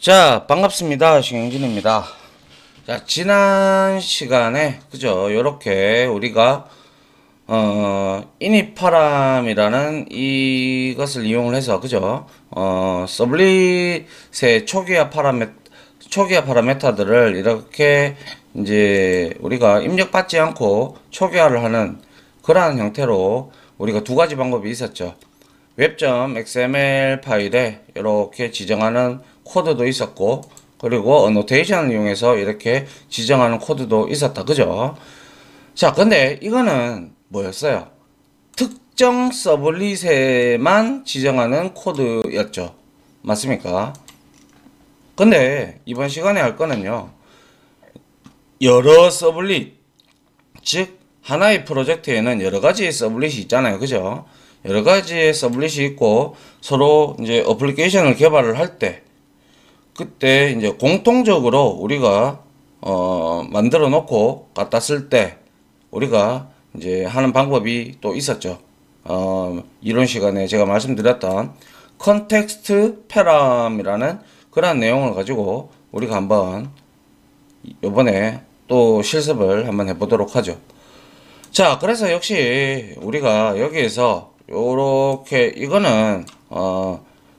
자, 반갑습니다. 신영진입니다. 자, 지난 시간에, 그죠? 요렇게 우리가, 이니파람이라는 이것을 이용을 해서, 그죠? 서블릿의 초기화 파라메타들을 이렇게 이제 우리가 입력받지 않고 초기화를 하는 그러한 형태로 우리가 두 가지 방법이 있었죠. 웹.xml 파일에 이렇게 지정하는 코드도 있었고, 그리고 어노테이션을 이용해서 이렇게 지정하는 코드도 있었다. 그죠? 자, 근데 이거는 뭐였어요? 특정 서블릿에만 지정하는 코드였죠. 맞습니까? 근데 이번 시간에 할 거는요, 여러 서블릿, 즉 하나의 프로젝트에는 여러 가지의 서블릿이 있잖아요. 그죠? 여러 가지의 서블릿이 있고 서로 이제 어플리케이션을 개발을 할 때, 그때 이제 공통적으로 우리가 만들어 놓고 갖다 쓸 때 우리가 이제 하는 방법이 또 있었죠. 이론 시간에 제가 말씀드렸던 컨텍스트 패럼이라는 그러한 내용을 가지고 우리가 한번 이번에 또 실습을 한번 해보도록 하죠. 자, 그래서 역시 우리가 여기에서 요렇게 이거는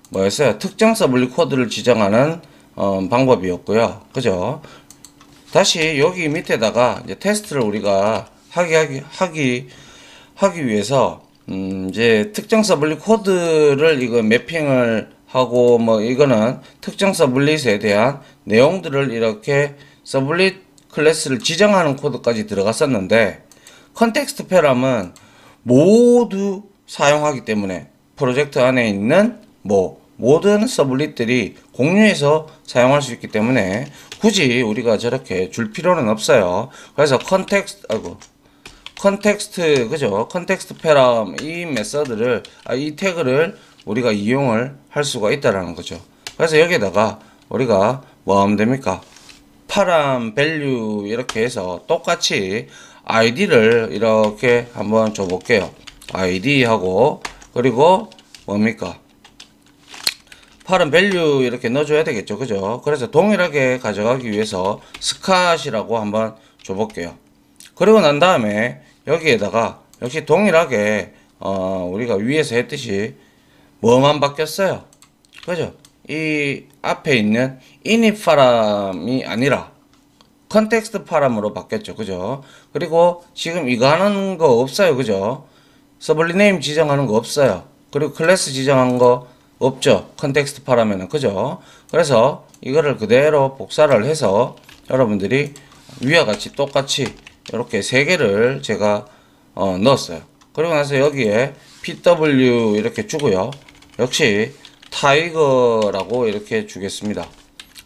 뭐였어요? 특정 서블릿 코드를 지정하는 방법이었고요. 그죠? 다시 여기 밑에다가 이제 테스트를 우리가 하기 위해서 이제 특정 서블릿 코드를 이거 매핑을 하고 뭐 이거는 특정 서블릿에 대한 내용들을 이렇게 서블릿 클래스를 지정하는 코드까지 들어갔었는데, 컨텍스트 패럼은 모두 사용하기 때문에 프로젝트 안에 있는 모든 서블릿들이 공유해서 사용할 수 있기 때문에 굳이 우리가 저렇게 줄 필요는 없어요. 그래서 컨텍스트 그죠? 컨텍스트 패럼 이 메서드를 이 태그를 우리가 이용을 할 수가 있다라는 거죠. 그래서 여기에다가 우리가 뭐 하면 됩니까? 파람 밸류 이렇게 해서 똑같이 id를 이렇게 한번 줘 볼게요. id 하고, 그리고 뭡니까? 파람 밸류 이렇게 넣어줘야 되겠죠. 그죠? 그래서 동일하게 가져가기 위해서 스캇이라고 한번 줘 볼게요. 그리고 난 다음에 여기에다가 역시 동일하게 우리가 위에서 했듯이 뭐만 바뀌었어요? 그죠? 이 앞에 있는 init 파람이 아니라 컨텍스트 파람으로 바뀌었죠. 그죠? 그리고 지금 이거 하는 거 없어요. 그죠? 서블릿 네임 지정하는 거 없어요. 그리고 클래스 지정한 거 없죠. 컨텍스트 파라면은. 그죠? 그래서 이거를 그대로 복사를 해서 여러분들이 위와 같이 똑같이 이렇게 세 개를 제가 넣었어요. 그리고 나서 여기에 pw 이렇게 주고요. 역시 타이거라고 이렇게 주겠습니다.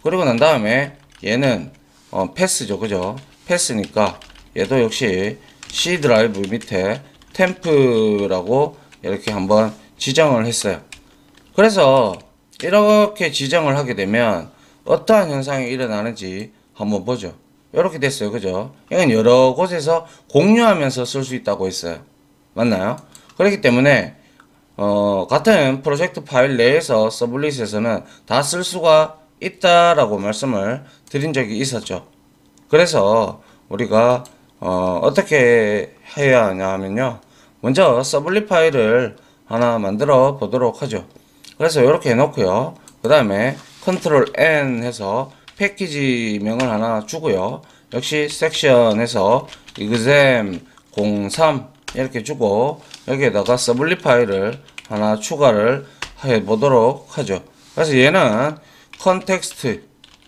그리고 난 다음에 얘는 패스죠. 그죠? 패스니까 얘도 역시 C 드라이브 밑에 템프라고 이렇게 한번 지정을 했어요. 그래서 이렇게 지정을 하게 되면 어떠한 현상이 일어나는지 한번 보죠. 이렇게 됐어요. 그죠? 이건 여러 곳에서 공유하면서 쓸 수 있다고 했어요. 맞나요? 그렇기 때문에 같은 프로젝트 파일 내에서 서블릿에서는 다 쓸 수가 있다라고 말씀을 드린 적이 있었죠. 그래서 우리가 어떻게 해야 하냐 하면요, 먼저 서블릿 파일을 하나 만들어 보도록 하죠. 그래서 이렇게 해놓고요, 그 다음에 컨트롤 N 해서 패키지명을 하나 주고요, 역시 섹션에서 exam 03 이렇게 주고 여기에다가 서블릿 파일을 하나 추가를 해 보도록 하죠. 그래서 얘는 컨텍스트,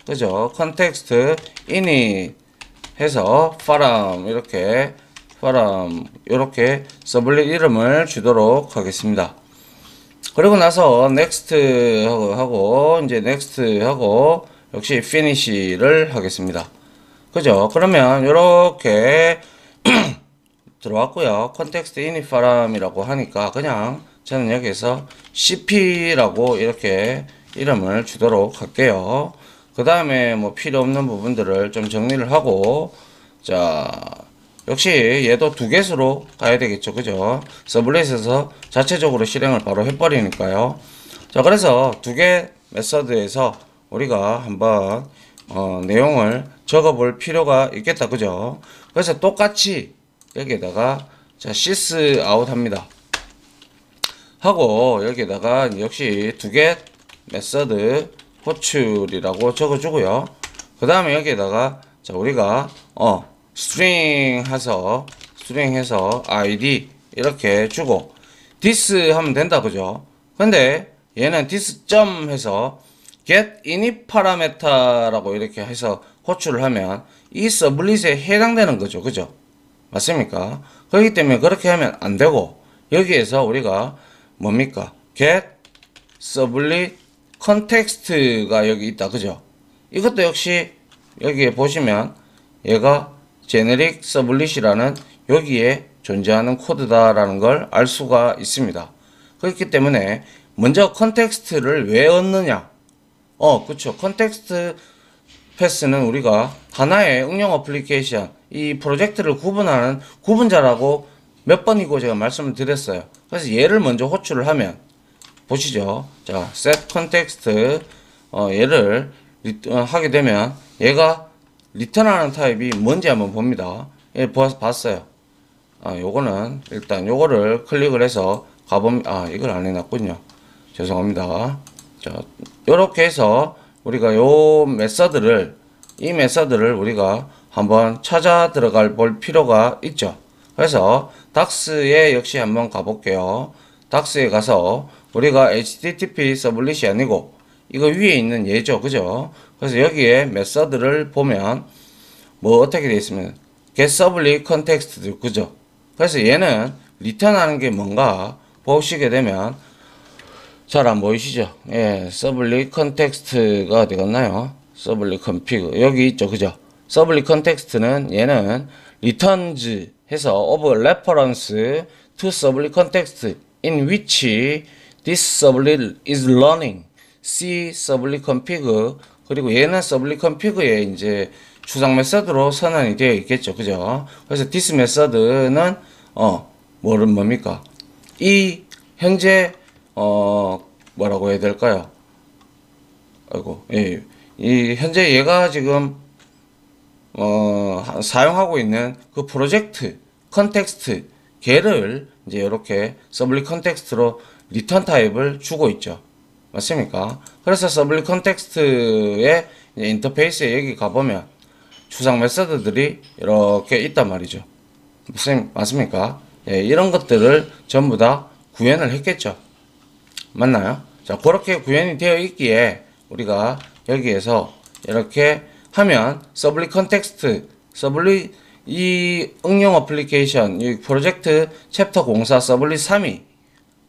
그죠? 컨텍스트 init 해서 파람 이렇게 서블릿 이름을 주도록 하겠습니다. 그리고 나서 next 하고 이제 next 하고 역시 finish를 하겠습니다. 그죠? 그러면 이렇게 들어왔고요. 컨텍스트 init 파람이라고 하니까 그냥 저는 여기에서 cp라고 이렇게 이름을 주도록 할게요. 그 다음에 뭐 필요 없는 부분들을 좀 정리를 하고, 자, 역시 얘도 두 개수로 가야 되겠죠. 그죠? 서블릿에서 자체적으로 실행을 바로 해버리니까요. 자, 그래서 두 개 메서드에서 우리가 한번 내용을 적어 볼 필요가 있겠다. 그죠? 그래서 똑같이 여기에다가 자 sys out 합니다. 하고 여기에다가 역시 두개 메서드 호출이라고 적어주고요. 그 다음에 여기에다가 자 우리가 string 해서 id 이렇게 주고 this 하면 된다. 그죠? 근데 얘는 this 점 해서 get init parameter라고 이렇게 해서 호출을 하면 이 서블릿에 해당되는 거죠. 그죠? 맞습니까? 그렇기 때문에 그렇게 하면 안 되고 여기에서 우리가 뭡니까? get 서블릿 context가 여기 있다. 그죠? 이것도 역시 여기에 보시면 얘가 generic sublet이라는 여기에 존재하는 코드다라는 걸 알 수가 있습니다. 그렇기 때문에 먼저 컨텍스트를 왜 얻느냐? 그쵸. 컨텍스트 패스는 우리가 하나의 응용 어플리케이션, 이 프로젝트를 구분하는 구분자라고 몇 번이고 제가 말씀을 드렸어요. 그래서 얘를 먼저 호출을 하면, 보시죠. 자, set context, 얘를 하게 되면 얘가 리턴하는 타입이 뭔지 한번 봅니다. 예, 봤어요. 요거는 일단 요거를 클릭을 해서 이걸 안 해놨군요. 죄송합니다. 자, 요렇게 해서 우리가 이 메서드를 우리가 한번 찾아 들어갈 볼 필요가 있죠. 그래서 닥스에 역시 한번 가볼게요. 닥스에 가서 우리가 http 서블릿이 아니고 이거 위에 있는 얘죠. 그죠? 그래서 여기에 메서드를 보면 뭐 어떻게 되어 있으면 get sublet context 그죠? 그래서 얘는 리턴하는 게 뭔가 보시게 되면 잘 안 보이시죠? 예, sublet context가 어디 갔나요? sublet config 여기 있죠. 그죠? sublet context는 얘는 returns 해서 of reference to sublet context in which this sublet is running C sublet config 그리고 얘는 sublet config에 이제 추상 메서드로 선언이 되어 있겠죠. 그죠? 그래서 this 메서드는 뭡니까? 이 현재 뭐라고 해야 될까요? 이 현재 얘가 지금 사용하고 있는 그 프로젝트 컨텍스트 걔를 이제 이렇게 서블릿 컨텍스트로 리턴 타입을 주고 있죠. 맞습니까? 그래서 서블릿 컨텍스트의 인터페이스에 여기 가보면 추상 메서드들이 이렇게 있단 말이죠. 맞습니까? 예, 이런 것들을 전부 다 구현을 했겠죠. 맞나요? 자, 그렇게 구현이 되어 있기에 우리가 여기에서 이렇게 하면 서블릿 컨텍스트, 서블릿 이 응용 어플리케이션, 이 프로젝트 챕터 04 서블릿 3이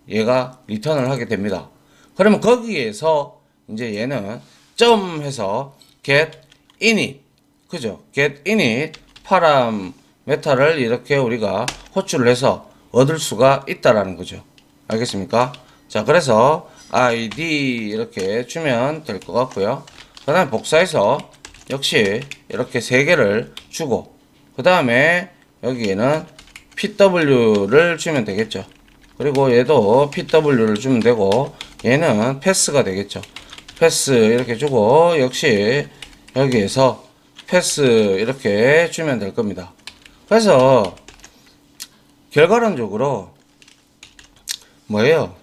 얘가 리턴을 하게 됩니다. 그러면 거기에서 이제 얘는 점 해서 get init 그죠? get init 파라메타를 이렇게 우리가 호출을 해서 얻을 수가 있다라는 거죠. 알겠습니까? 자, 그래서 id 이렇게 주면 될 것 같고요. 그 다음에 복사해서 역시 이렇게 세 개를 주고 그 다음에 여기에는 pw를 주면 되겠죠. 그리고 얘도 pw를 주면 되고 얘는 패스가 되겠죠. 패스 이렇게 주고 역시 여기에서 패스 이렇게 주면 될 겁니다. 그래서 결과론적으로 뭐예요?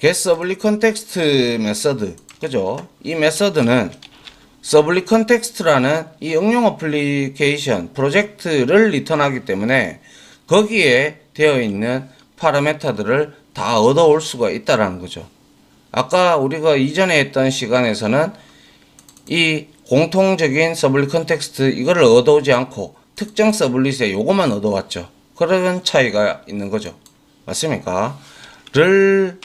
get sublet context 메서드 그죠? 이 메서드는 sublet context라는 이 응용 어플리케이션 프로젝트를 리턴하기 때문에 거기에 되어 있는 파라메타들을 다 얻어올 수가 있다라는 거죠. 아까 우리가 이전에 했던 시간에서는 이 공통적인 서블릿 컨텍스트 이거를 얻어오지 않고 특정 서블릿에 요것만 얻어왔죠. 그런 차이가 있는 거죠. 맞습니까? 를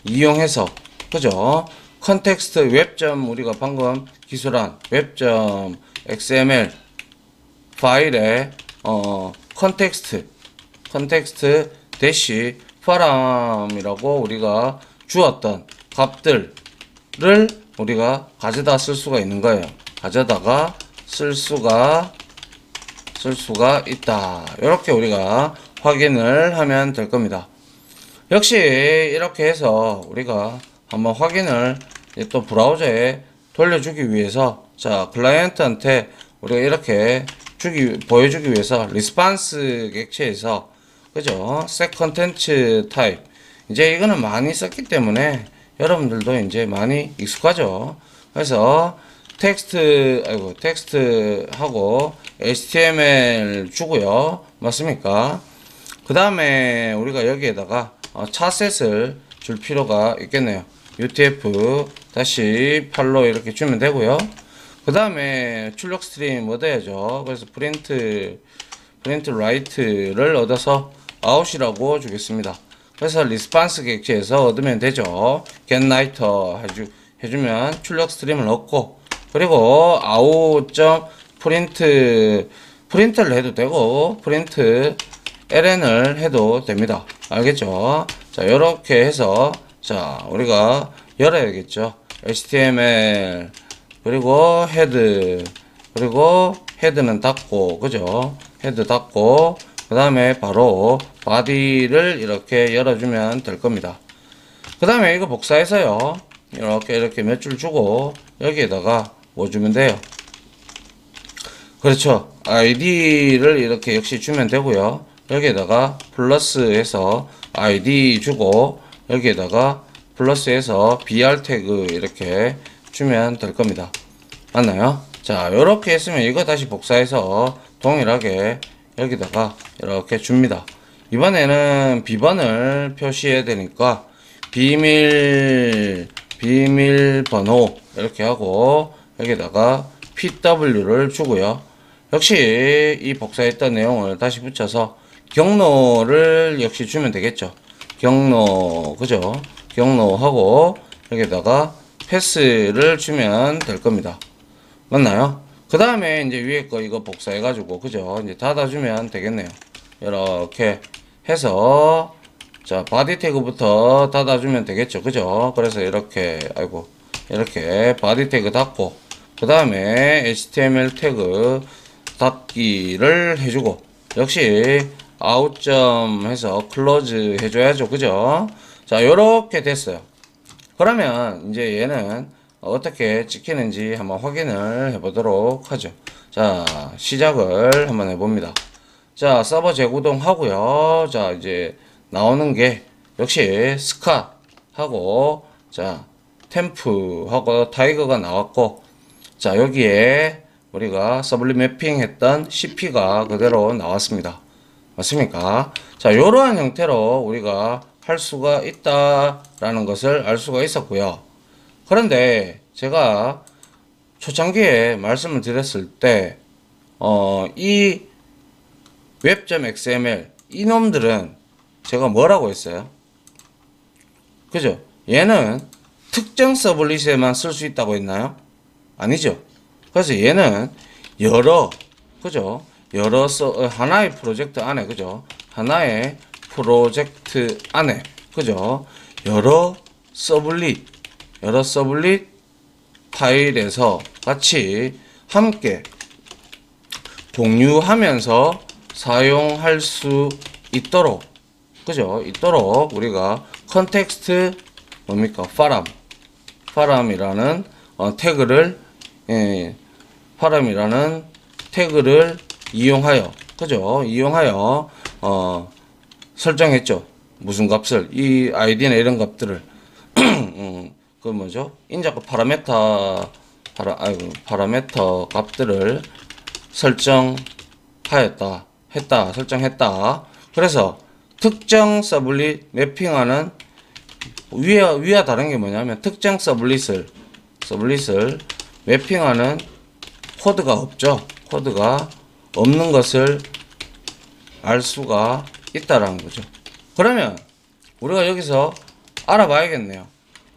이용해서 그죠? 컨텍스트 웹점 우리가 방금 기술한 웹점 XML 파일에 컨텍스트 대시 파람이라고 우리가 주었던 값들을 우리가 가져다 쓸 수가 있는 거예요. 가져다가 쓸 수가 있다. 이렇게 우리가 확인을 하면 될 겁니다. 역시 이렇게 해서 우리가 한번 확인을 또 브라우저에 돌려주기 위해서 자 클라이언트한테 우리가 이렇게 보여주기 위해서 리스판스 객체에서 그죠? set 컨텐츠 타입 이제 이거는 많이 썼기 때문에 여러분들도 이제 많이 익숙하죠. 그래서 텍스트하고 HTML 주고요. 맞습니까? 그 다음에 우리가 여기에다가 차셋을 줄 필요가 있겠네요. UTF-8로 이렇게 주면 되고요. 그 다음에 출력 스트림 얻어야죠. 그래서 프린트 라이트를 얻어서 아웃이라고 주겠습니다. 그래서 리스판스 객체에서 얻으면 되죠. get writer 해주면 출력 스트림을 얻고 그리고 out.print를 해도 되고 print ln을 해도 됩니다. 알겠죠? 자, 요렇게 해서 자, 우리가 열어야겠죠. HTML 그리고 헤드는 닫고 그죠? 헤드 닫고 그 다음에 바로 바디를 이렇게 열어주면 될 겁니다. 그 다음에 이거 복사해서요. 이렇게 몇 줄 주고 여기에다가 뭐 주면 돼요? 그렇죠. id를 이렇게 역시 주면 되고요. 여기에다가 플러스해서 id 주고 여기에다가 플러스해서 br 태그 이렇게 주면 될 겁니다. 맞나요? 자, 요렇게 했으면 이거 다시 복사해서 동일하게 여기다가 이렇게 줍니다. 이번에는 비번을 표시해야 되니까 비밀번호 이렇게 하고 여기다가 pw를 주고요. 역시 이 복사했던 내용을 다시 붙여서 경로를 역시 주면 되겠죠. 경로 그죠? 경로하고 여기다가 패스를 주면 될 겁니다. 맞나요? 그 다음에 이제 위에 거 이거 복사해 가지고 그죠? 이제 닫아주면 되겠네요. 이렇게 해서 자 바디 태그부터 닫아주면 되겠죠. 그죠? 그래서 이렇게 이렇게 바디 태그 닫고 그 다음에 HTML 태그 닫기를 해주고 역시 아웃점 해서 클로즈 해줘야죠. 그죠? 자 요렇게 됐어요. 그러면 이제 얘는 어떻게 찍히는지 한번 확인을 해보도록 하죠. 자 시작을 한번 해봅니다. 자 서버 재구동 하고요. 자 이제 나오는 게 역시 스캇하고 자 템프하고 타이거가 나왔고 자 여기에 우리가 서블림 매핑 했던 CP가 그대로 나왔습니다. 맞습니까? 자 요러한 형태로 우리가 할 수가 있다라는 것을 알 수가 있었고요. 그런데 제가 초창기에 말씀을 드렸을 때 이 웹.xml 이놈들은 제가 뭐라고 했어요? 그죠? 얘는 특정 서블릿에만 쓸 수 있다고 했나요? 아니죠. 그래서 얘는 그죠? 하나의 프로젝트 안에, 그죠? 하나의 프로젝트 안에, 그죠? 여러 서블릿 파일에서 같이 함께 공유하면서 사용할 수 있도록, 그죠? 우리가 컨텍스트 파람이라는 태그를 이용하여, 그죠? 설정했죠. 무슨 값을, 이 아이디나 이런 값들을, 그 뭐죠? 인자급 파라메터 값들을 설정했다. 그래서 특정 서블릿 매핑하는 위와 다른 게 뭐냐면 특정 서블릿을 매핑하는 코드가 없죠. 코드가 없는 것을 알 수가 있다라는 거죠. 그러면 우리가 여기서 알아봐야겠네요.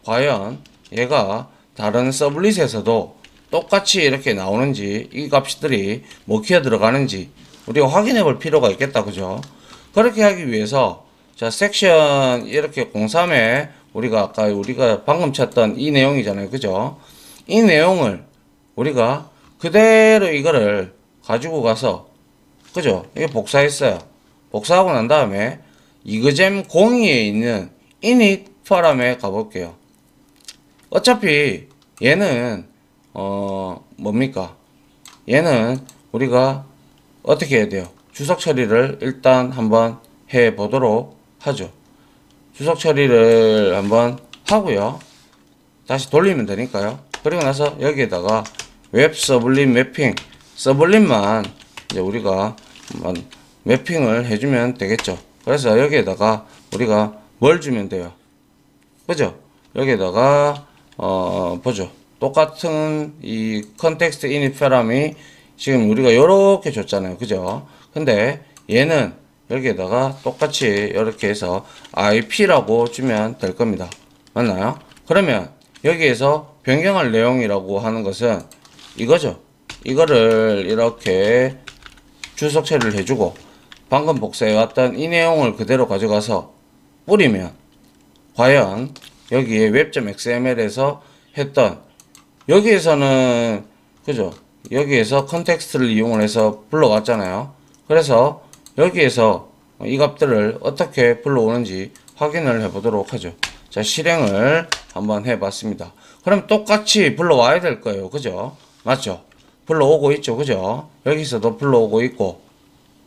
과연 얘가 다른 서블릿에서도 똑같이 이렇게 나오는지, 이 값들이 먹혀 들어가는지 우리가 확인해 볼 필요가 있겠다. 그죠? 그렇게 하기 위해서 자 섹션 이렇게 03에 우리가 방금 찾던 이 내용이잖아요. 그죠? 이 내용을 우리가 그대로 이거를 가지고 가서, 그죠? 이게 복사했어요. 복사하고 난 다음에 이그잼 02에 있는 init 파람에 가볼게요. 어차피 얘는 뭡니까? 얘는 우리가 어떻게 해야 돼요? 주석 처리를 일단 한번 해 보도록 하죠. 주석 처리를 한번 하고요. 다시 돌리면 되니까요. 그리고 나서 여기에다가 웹 서블림 매핑, 서블림만 이제 우리가 한번 매핑을 해주면 되겠죠. 그래서 여기에다가 우리가 뭘 주면 돼요? 그죠? 여기에다가 보죠. 똑같은 이 컨텍스트 이닛 파람이 지금 우리가 요렇게 줬잖아요. 그죠? 근데 얘는 여기에다가 똑같이 이렇게 해서 IP라고 주면 될 겁니다. 맞나요? 그러면 여기에서 변경할 내용이라고 하는 것은 이거죠. 이거를 이렇게 주석 처리를 해주고 방금 복사해 왔던 이 내용을 그대로 가져가서 뿌리면 과연 여기에 web.xml에서 했던 여기에서는 그죠? 여기에서 컨텍스트를 이용을 해서 불러왔잖아요. 그래서 여기에서 이 값들을 어떻게 불러오는지 확인을 해보도록 하죠. 자, 실행을 한번 해봤습니다. 그럼 똑같이 불러와야 될 거예요. 그죠? 맞죠? 불러오고 있죠. 그죠? 여기서도 불러오고 있고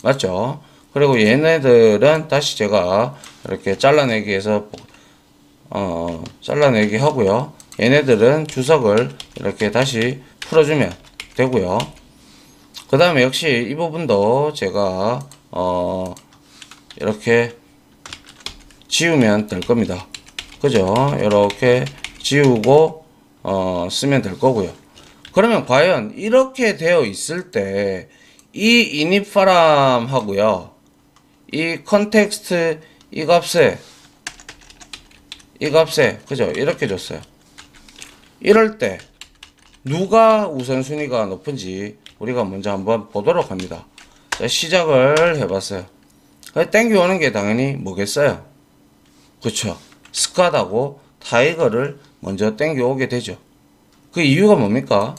맞죠? 그리고 얘네들은 다시 제가 이렇게 잘라내기 해서 잘라내기 하고요. 얘네들은 주석을 이렇게 다시 풀어주면 되고요. 그 다음에 역시 이 부분도 제가 이렇게 지우면 될 겁니다. 그죠? 이렇게 지우고 쓰면 될 거고요. 그러면 과연 이렇게 되어 있을 때 이 init 파람 하고요. 이 컨텍스트 이 값에 그죠? 이렇게 줬어요. 이럴 때 누가 우선순위가 높은지 우리가 먼저 한번 보도록 합니다. 자, 시작을 해봤어요. 땡겨오는 게 당연히 뭐겠어요? 그쵸? 스카다고 타이거를 먼저 땡겨오게 되죠. 그 이유가 뭡니까?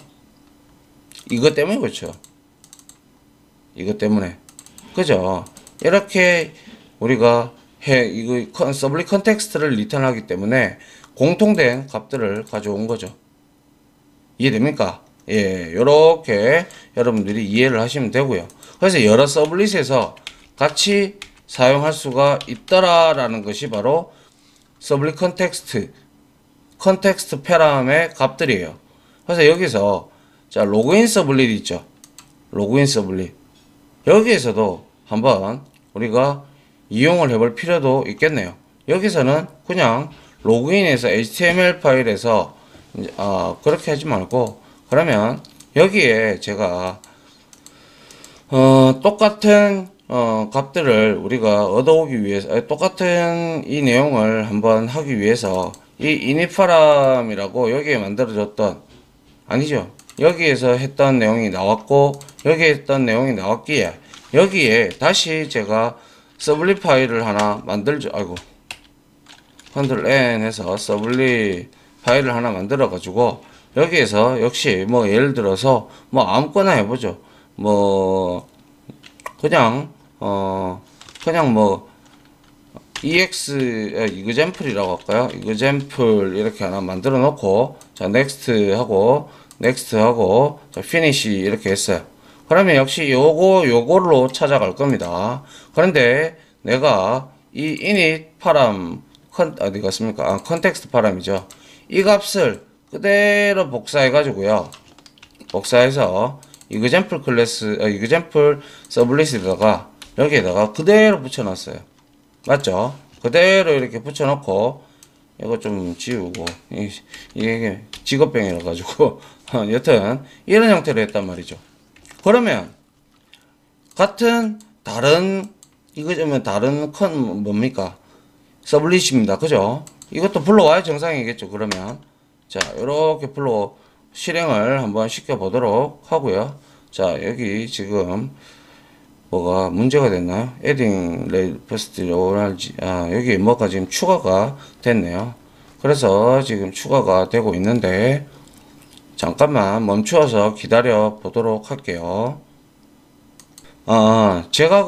이것 때문에 그렇죠. 이것 때문에. 그죠? 이렇게 우리가 이거 서블리 컨텍스트를 리턴하기 때문에 공통된 값들을 가져온 거죠. 이해됩니까? 예, 요렇게 여러분들이 이해를 하시면 되고요. 그래서 여러 서블릿에서 같이 사용할 수가 있더라라는 것이 바로 서블릿 컨텍스트 패럼의 값들이에요. 그래서 여기서 자, 로그인 서블릿 있죠. 로그인 서블릿. 여기에서도 한번 우리가 이용을 해볼 필요도 있겠네요. 여기서는 그냥 로그인해서 HTML 파일에서 그렇게 하지 말고 그러면 여기에 제가 똑같은 값들을 우리가 얻어오기 위해서 똑같은 이 내용을 한번 하기 위해서 이 initparam이라고 여기에 만들어졌던 아니죠. 여기에서 했던 내용이 나왔고 여기에 했던 내용이 나왔기에 여기에 다시 제가 서블릿 파일을 하나 만들죠. 아이고 컨트롤 N 해서 서블릿 파일을 하나 만들어 가지고 여기에서 역시 뭐 예를 들어서 뭐 아무거나 해보죠. 뭐 그냥 뭐 example 할까요? example 이렇게 하나 만들어 놓고 자 next 하고 자 finish 이렇게 했어요. 그러면 역시 요걸로 찾아갈 겁니다. 그런데 내가 이 init param 어디 갔습니까? 컨텍스트 param이죠. 이 값을 그대로 복사해 가지고요. 복사해서 example 클래스 example 서블릿에다가 여기에다가 그대로 붙여 놨어요. 맞죠? 그대로 이렇게 붙여 놓고 이거 좀 지우고 이게 직업병이라 가지고 여튼 이런 형태로 했단 말이죠. 그러면 같은 다른 이거면 다른 뭡니까? 서블릿입니다. 그죠? 이것도 불러와야 정상이겠죠. 그러면 자 이렇게 실행을 한번 시켜 보도록 하고요. 자 여기 지금 뭐가 문제가 됐나요? adding first 여기 뭐가 지금 추가가 됐네요. 그래서 지금 추가가 되고 있는데 잠깐만 멈추어서 기다려 보도록 할게요. 제가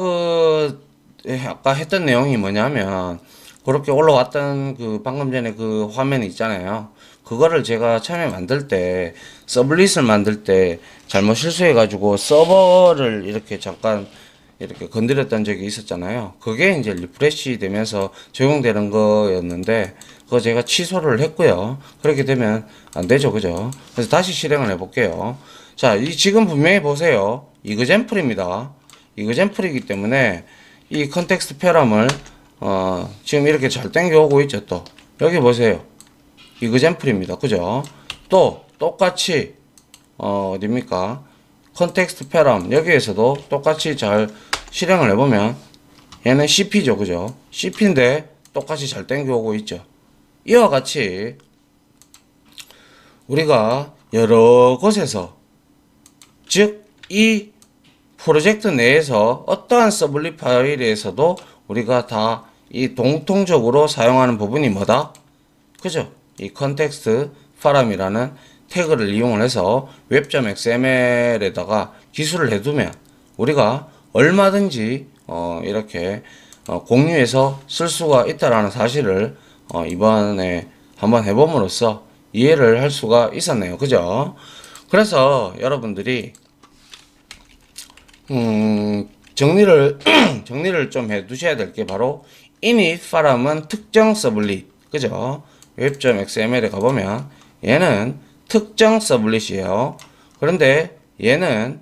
아까 했던 내용이 뭐냐면 그렇게 올라왔던 방금 전에 그 화면이 있잖아요. 그거를 제가 처음에 만들 때 서블릿을 만들 때 잘못 실수해 가지고 서버를 이렇게 잠깐 이렇게 건드렸던 적이 있었잖아요. 그게 이제 리프레시 되면서 적용되는 거였는데 그거 제가 취소를 했고요. 그렇게 되면 안 되죠, 그죠? 그래서 다시 실행을 해 볼게요. 자, 이 지금 분명히 보세요. 이그젠플입니다. 이그젠플이기 때문에 이 컨텍스트 페럼을 지금 이렇게 잘 당겨오고 있죠. 또 여기 보세요. 이그젠플입니다. 그죠? 또 똑같이 어딥니까? 컨텍스트 페럼 여기에서도 똑같이 잘 실행을 해보면 얘는 CP죠. 그죠? CP인데 똑같이 잘 당겨오고 있죠. 이와 같이 우리가 여러 곳에서 즉 이 프로젝트 내에서 어떠한 서블릿 파일에서도 우리가 다 이 공통적으로 사용하는 부분이 뭐다? 그죠? 이 컨텍스트 파람이라는 태그를 이용을 해서 웹.xml에다가 기술을 해두면 우리가 얼마든지 이렇게 공유해서 쓸 수가 있다라는 사실을 이번에 한번 해봄으로써 이해를 할 수가 있었네요. 그죠? 그래서 여러분들이 정리를 정리를 좀 해두셔야 될 게 바로 init 파람은 특정 서블릿, 그죠? 웹.xml에 가보면 얘는 특정 서블릿이에요. 그런데 얘는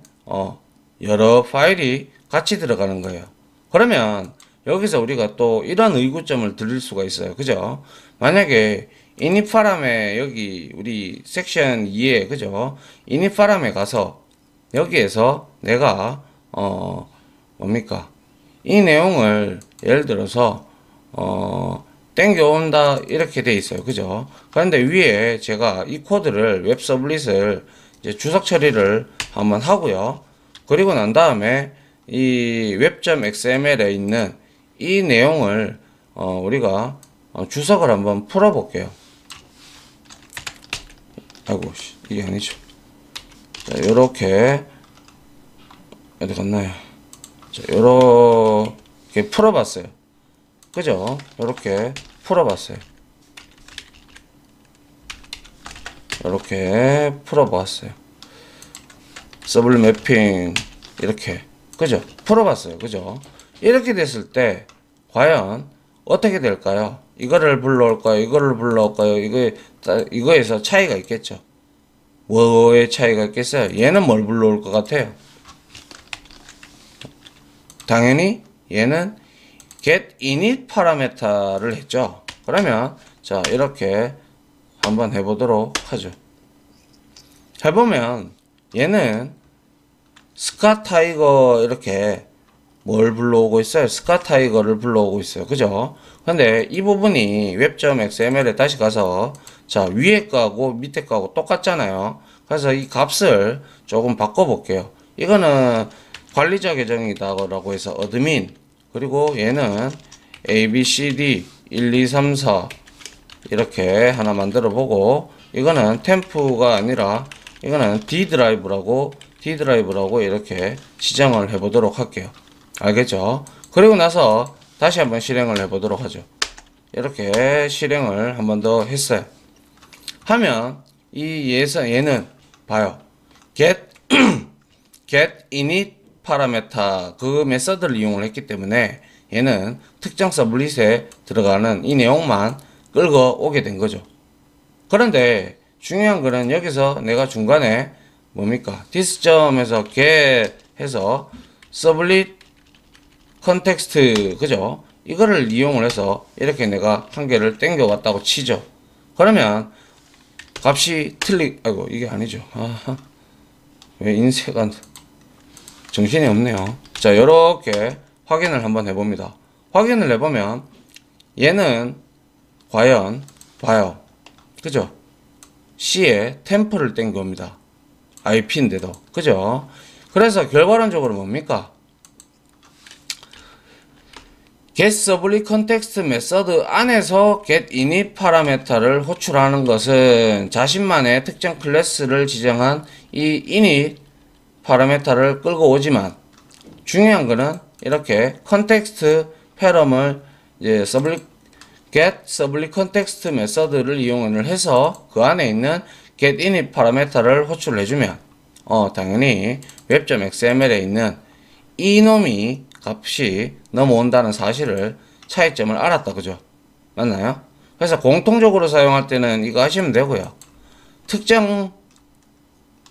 여러 파일이 같이 들어가는 거예요. 그러면 여기서 우리가 또 이런 의구점을 드릴 수가 있어요. 그죠? 만약에 init 파람에 여기 우리 섹션 2에 그죠? init 파람에 가서 여기에서 내가 뭡니까? 이 내용을 예를 들어서 땡겨온다 이렇게 돼 있어요. 그죠? 그런데 위에 제가 이 코드를 웹 서블릿을 이제 주석 처리를 한번 하고요. 그리고 난 다음에 이 웹.xml에 있는 이 내용을 우리가 주석을 한번 풀어 볼게요. 아이고 이게 아니죠. 자, 요렇게 어디 갔나요? 자, 요렇게 풀어봤어요. 그죠? 요렇게 풀어봤어요. 요렇게 풀어봤어요. 서블 매핑 이렇게 그죠? 풀어봤어요. 그죠? 이렇게 됐을 때 과연 어떻게 될까요? 이거를 불러올까요? 이거를 불러올까요? 이거에서 차이가 있겠죠. 뭐의 차이가 있겠어요? 얘는 뭘 불러올 것 같아요? 당연히 얘는 get init 파라메타를 했죠. 그러면 자 이렇게 한번 해보도록 하죠. 해보면 얘는 스카타이거 이렇게 뭘 불러오고 있어요? 스카타이거를 불러오고 있어요. 그죠? 근데 이 부분이 웹.xml에 다시 가서 자 위에 거하고 밑에 거하고 똑같잖아요. 그래서 이 값을 조금 바꿔볼게요. 이거는 관리자 계정이다라고 해서 어드민 그리고 얘는 ABCD 1, 2, 3, 4 이렇게 하나 만들어 보고 이거는 템프가 아니라 이거는 D 드라이브라고 이렇게 지정을 해 보도록 할게요. 알겠죠? 그리고 나서 다시 한번 실행을 해 보도록 하죠. 이렇게 실행을 한 번 더 했어요. 하면 얘는 봐요. get init 파라메타 그 메서드를 이용을 했기 때문에 얘는 특정 서블릿에 들어가는 이 내용만 끌고 오게 된 거죠. 그런데 중요한 거는 여기서 내가 중간에 뭡니까? 디스점에서 get 해서 서블릿 컨텍스트 그죠? 이거를 이용을 해서 이렇게 내가 한 개를 땡겨 왔다고 치죠. 그러면 값이 아이고 이게 아니죠. 아하. 왜 인쇄가 정신이 없네요. 자, 요렇게 확인을 한번 해봅니다. 확인을 해보면 얘는 과연 봐요. 그죠? C에 템플을 땡겨옵니다. IP인데도. 그죠? 그래서 결과론적으로 뭡니까? getSublit 메서드 안에서 getInit 파라메타를 호출하는 것은 자신만의 특정 클래스를 지정한 이 init 파라메타를 끌고 오지만 중요한 거는 이렇게 컨텍스트 페럼을 이제 서블릿 get 서블릿 컨텍스트 메서드를 이용을 해서 그 안에 있는 get init 파라미터를 호출을 해주면 당연히 웹.xml에 있는 이놈이 값이 넘어온다는 사실을 차이점을 알았다. 그죠? 맞나요? 그래서 공통적으로 사용할 때는 이거 하시면 되고요. 특정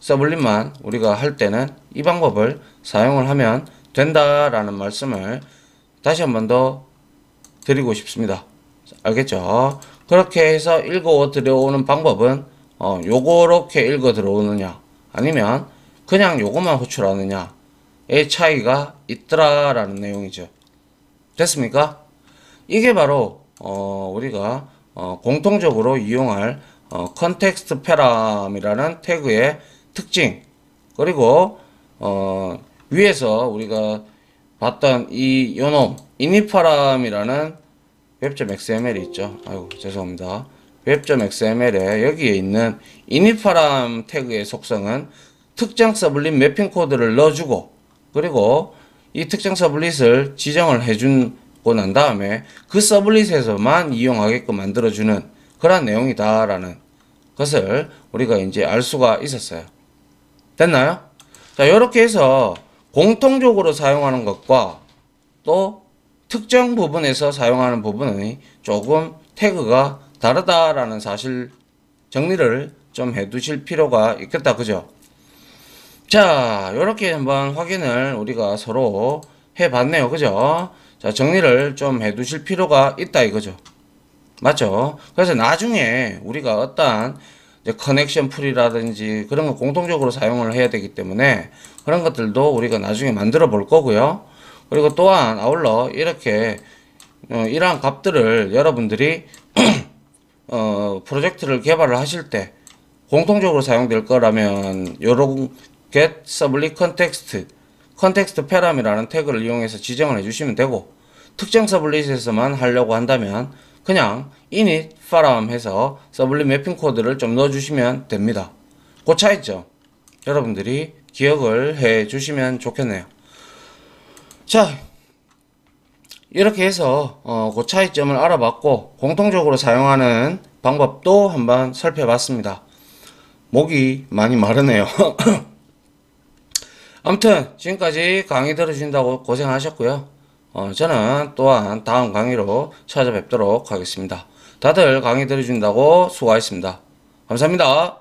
서블릿만 우리가 할 때는 이 방법을 사용을 하면 된다라는 말씀을 다시 한 번 더 드리고 싶습니다. 알겠죠? 그렇게 해서 읽어 들어오는 방법은 요렇게 읽어 들어오느냐 아니면 그냥 요것만 호출하느냐의 차이가 있더라라는 내용이죠. 됐습니까? 이게 바로 우리가 공통적으로 이용할 컨텍스트 패럼이라는 태그의 특징, 그리고 위에서 우리가 봤던 이 요놈 initparam이라는 웹.xml이 있죠. 아이고 죄송합니다. 웹.xml에 여기에 있는 initparam 태그의 속성은 특정 서블릿 매핑 코드를 넣어주고, 그리고 이 특정 서블릿을 지정을 해주고 난 다음에 그 서블릿에서만 이용하게끔 만들어주는 그런 내용이다라는 것을 우리가 이제 알 수가 있었어요. 됐나요? 자, 이렇게 해서 공통적으로 사용하는 것과 또 특정 부분에서 사용하는 부분이 조금 태그가 다르다라는 사실 정리를 좀 해 두실 필요가 있겠다. 그죠? 자, 이렇게 한번 확인을 우리가 서로 해 봤네요. 그죠? 자, 정리를 좀 해 두실 필요가 있다 이거죠. 맞죠? 그래서 나중에 우리가 어떠한 커넥션 풀이라든지 그런 거 공통적으로 사용을 해야 되기 때문에 그런 것들도 우리가 나중에 만들어 볼 거고요. 그리고 또한 아울러 이렇게 이러한 값들을 여러분들이 프로젝트를 개발을 하실 때 공통적으로 사용될 거라면 요런 get 서블릿 컨텍스트 패럼이라는 태그를 이용해서 지정을 해주시면 되고, 특정 서블릿에서만 하려고 한다면 그냥 init param 해서 서블릿 매핑 코드를 좀 넣어주시면 됩니다. 그 차이점 여러분들이 기억을 해 주시면 좋겠네요. 자, 이렇게 해서 그 차이점을 알아봤고 공통적으로 사용하는 방법도 한번 살펴봤습니다. 목이 많이 마르네요. 아무튼 지금까지 강의 들어주신다고 고생하셨고요. 저는 또한 다음 강의로 찾아뵙도록 하겠습니다. 다들 강의 들어준다고 수고하셨습니다. 감사합니다.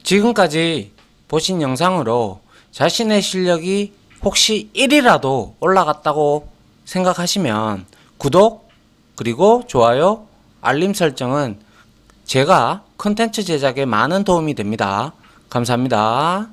지금까지 보신 영상으로 자신의 실력이 혹시 1이라도 올라갔다고 생각하시면 구독, 그리고 좋아요, 알림 설정은 제가 컨텐츠 제작에 많은 도움이 됩니다. 감사합니다.